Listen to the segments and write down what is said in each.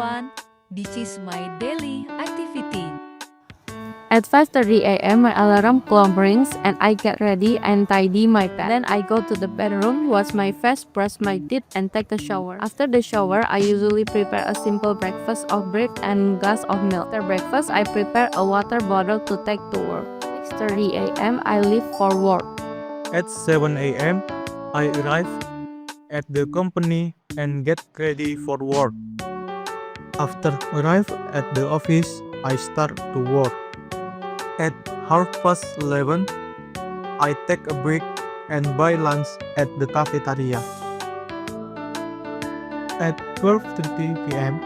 everyone. This is my daily activity. At 5:30 a.m., my alarm clock rings and I get ready and tidy my bed. Then I go to the bedroom, wash my face, brush my teeth, and take a shower. After the shower, I usually prepare a simple breakfast of bread and glass of milk. After breakfast, I prepare a water bottle to take to work. 6:30 a.m., I leave for work. At 7 a.m., I arrive at the company and get ready for work. After arrive at the office, I start to work. At 11:30, I take a break and buy lunch at the cafeteria. At 12:30 p.m.,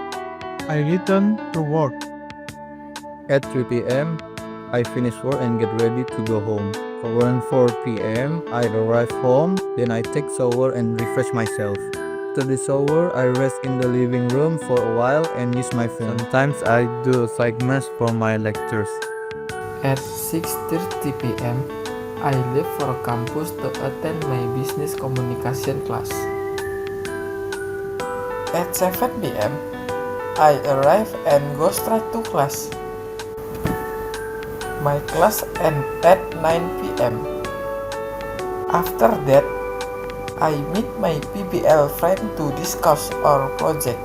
I return to work. At 3 p.m., I finish work and get ready to go home. Around 4 p.m., I arrive home, then I take shower and refresh myself. After the shower, I rest in the living room for a while and use my phone. Sometimes I do assignments for my lectures. At 6:30 p.m., I leave for campus to attend my business communication class. At 7 p.m., I arrive and go straight to class. My class ends at 9 p.m. After that, I meet my PBL friend to discuss our project.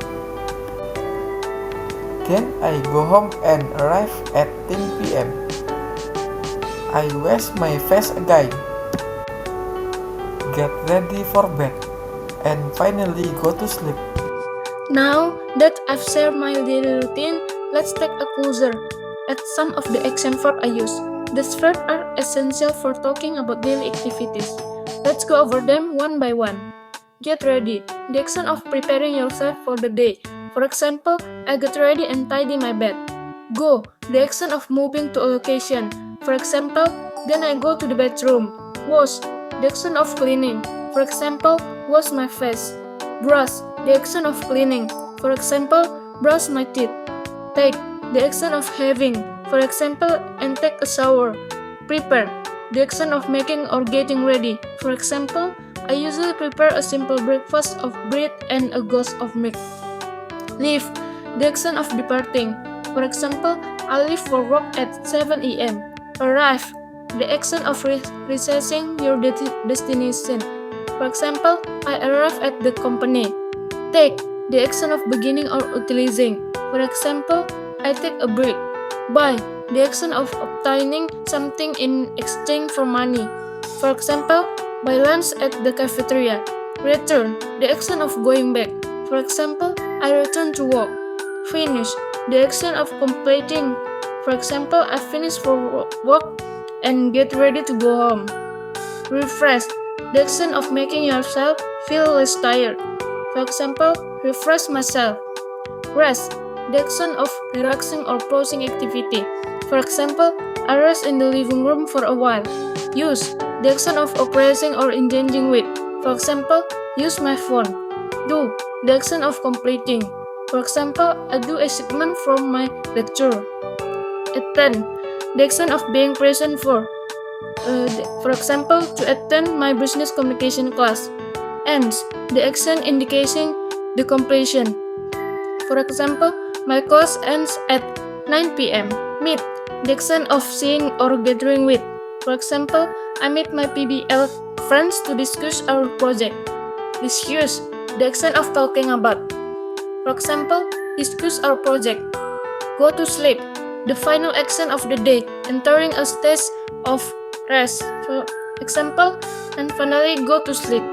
Then I go home and arrive at 10 p.m. I wash my face again, get ready for bed, and finally go to sleep. Now that I've shared my daily routine, let's take a closer at some of the action verbs I use. These verbs are essential for talking about daily activities. Let's go over them one by one. Get ready. The action of preparing yourself for the day. For example, I get ready and tidy my bed. Go. The action of moving to a location. For example, then I go to the bathroom. Wash. The action of cleaning. For example, wash my face. Brush. The action of cleaning. For example, brush my teeth. Take. The action of having. For example, and take a shower. Prepare. The action of making or getting ready. For example, I usually prepare a simple breakfast of bread and a glass of milk. Leave. The action of departing. For example, I leave for work at 7 a.m. Arrive. The action of reaching your destination. For example, I arrive at the company. Take. The action of beginning or utilizing. For example, I take a break. Buy. The action of obtaining something in exchange for money. For example, buy lunch at the cafeteria. Return. The action of going back. For example, I return to work. Finish. The action of completing. For example, I finish for work and get ready to go home. Refresh. The action of making yourself feel less tired. For example, refresh myself. Rest. The action of relaxing or pausing activity. For example, I rest in the living room for a while. Use. The action of operating or engaging with. For example, use my phone. Do. The action of completing. For example, I do a segment from my lecture. Attend. The action of being present for. For example, to attend my business communication class. Ends. The action indicating the completion. For example, my class ends at 9 p.m. Meet. The action of seeing or gathering with. For example, I meet my PBL friends to discuss our project. Discuss. The action of talking about. For example, discuss our project. Go to sleep. The final action of the day, entering a stage of rest. For example, and finally go to sleep.